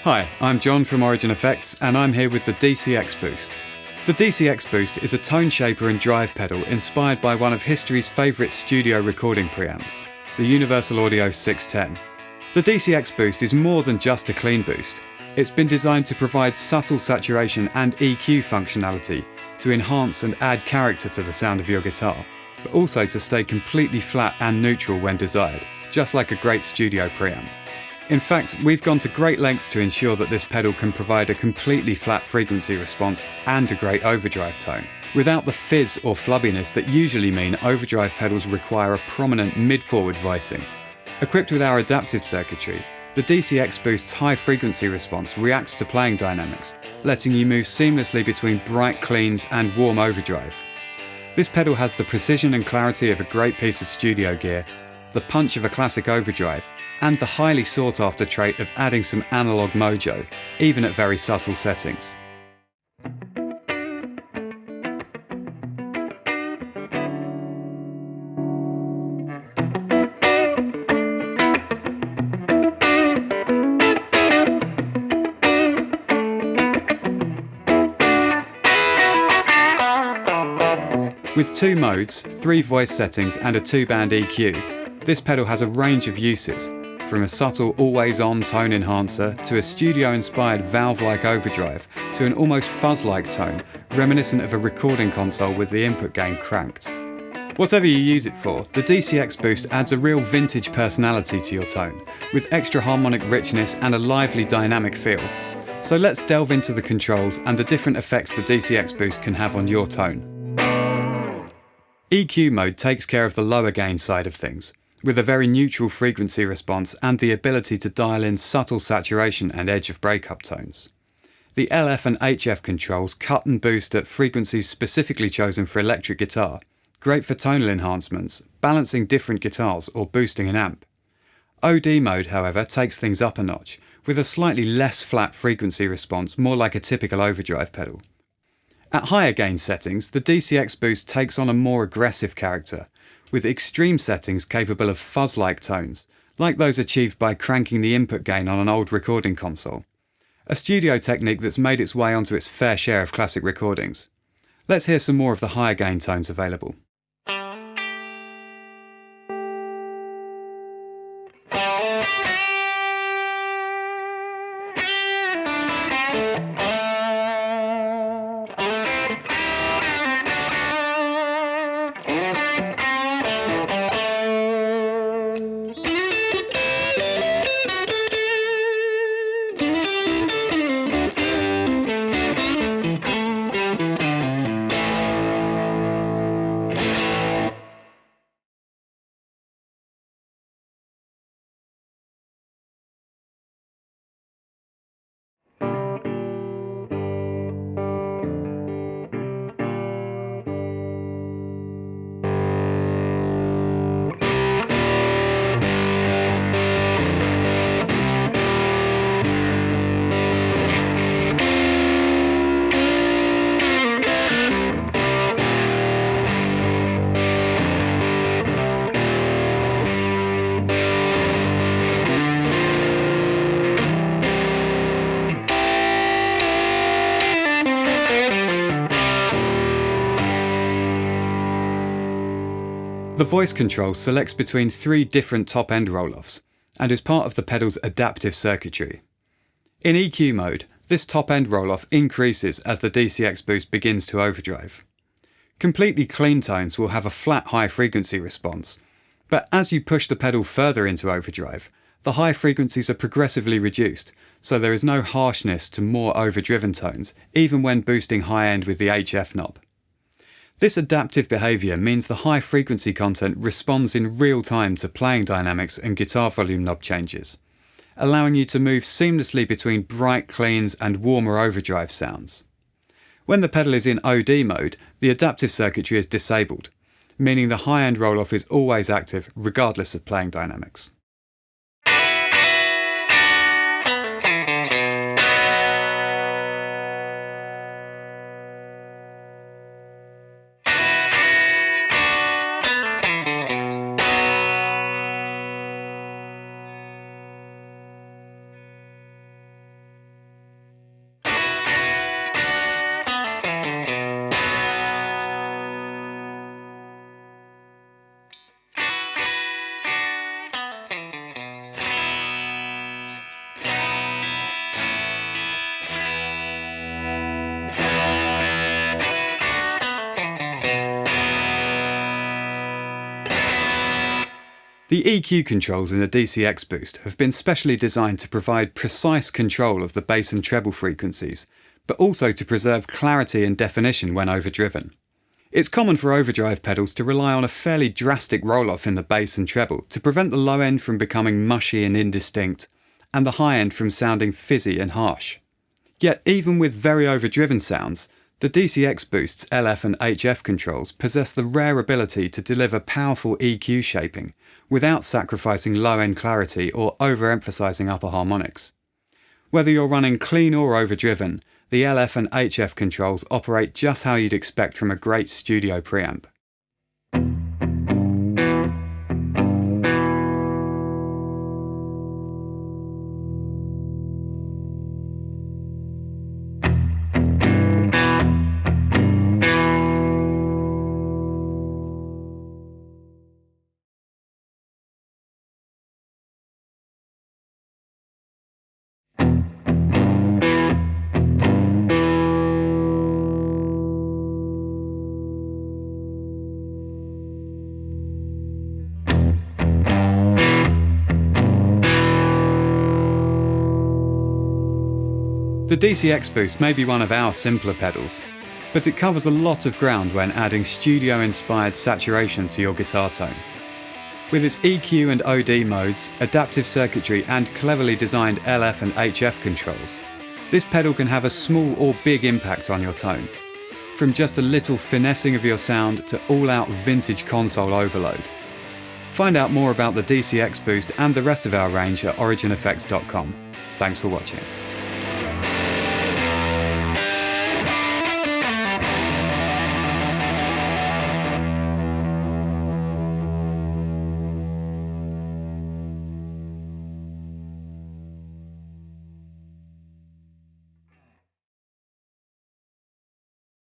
Hi, I'm John from Origin Effects and I'm here with the DCX Boost. The DCX Boost is a tone shaper and drive pedal inspired by one of history's favourite studio recording preamps, the Universal Audio 610. The DCX Boost is more than just a clean boost. It's been designed to provide subtle saturation and EQ functionality to enhance and add character to the sound of your guitar, but also to stay completely flat and neutral when desired, just like a great studio preamp. In fact, we've gone to great lengths to ensure that this pedal can provide a completely flat frequency response and a great overdrive tone, without the fizz or flubbiness that usually mean overdrive pedals require a prominent mid-forward voicing. Equipped with our adaptive circuitry, the DCX Boost's high frequency response reacts to playing dynamics, letting you move seamlessly between bright cleans and warm overdrive. This pedal has the precision and clarity of a great piece of studio gear, the punch of a classic overdrive, and the highly sought after trait of adding some analog mojo, even at very subtle settings. With 2 modes, 3 voice settings and a 2-band EQ, this pedal has a range of uses, from a subtle always-on tone enhancer to a studio-inspired valve-like overdrive to an almost fuzz-like tone reminiscent of a recording console with the input gain cranked. Whatever you use it for, the DCX Boost adds a real vintage personality to your tone, with extra harmonic richness and a lively dynamic feel. So let's delve into the controls and the different effects the DCX Boost can have on your tone. EQ mode takes care of the lower gain side of things, with a very neutral frequency response and the ability to dial in subtle saturation and edge of breakup tones. The LF and HF controls cut and boost at frequencies specifically chosen for electric guitar, great for tonal enhancements, balancing different guitars or boosting an amp. OD mode, however, takes things up a notch, with a slightly less flat frequency response, more like a typical overdrive pedal. At higher gain settings, the DCX Boost takes on a more aggressive character, with extreme settings capable of fuzz-like tones, like those achieved by cranking the input gain on an old recording console. A studio technique that's made its way onto its fair share of classic recordings. Let's hear some more of the higher gain tones available. The voice control selects between 3 different top-end roll-offs, and is part of the pedal's adaptive circuitry. In EQ mode, this top-end roll-off increases as the DCX Boost begins to overdrive. Completely clean tones will have a flat high frequency response, but as you push the pedal further into overdrive, the high frequencies are progressively reduced, so there is no harshness to more overdriven tones, even when boosting high-end with the HF knob. This adaptive behaviour means the high frequency content responds in real time to playing dynamics and guitar volume knob changes, allowing you to move seamlessly between bright cleans and warmer overdrive sounds. When the pedal is in OD mode, the adaptive circuitry is disabled, meaning the high-end roll-off is always active regardless of playing dynamics. The EQ controls in the DCX Boost have been specially designed to provide precise control of the bass and treble frequencies, but also to preserve clarity and definition when overdriven. It's common for overdrive pedals to rely on a fairly drastic roll-off in the bass and treble to prevent the low end from becoming mushy and indistinct, and the high end from sounding fizzy and harsh. Yet even with very overdriven sounds, the DCX Boost's LF and HF controls possess the rare ability to deliver powerful EQ shaping without sacrificing low-end clarity or overemphasizing upper harmonics. Whether you're running clean or overdriven, the LF and HF controls operate just how you'd expect from a great studio preamp. The DCX Boost may be one of our simpler pedals, but it covers a lot of ground when adding studio-inspired saturation to your guitar tone. With its EQ and OD modes, adaptive circuitry and cleverly designed LF and HF controls, this pedal can have a small or big impact on your tone. From just a little finessing of your sound to all-out vintage console overload. Find out more about the DCX Boost and the rest of our range at origineffects.com. Thanks for watching.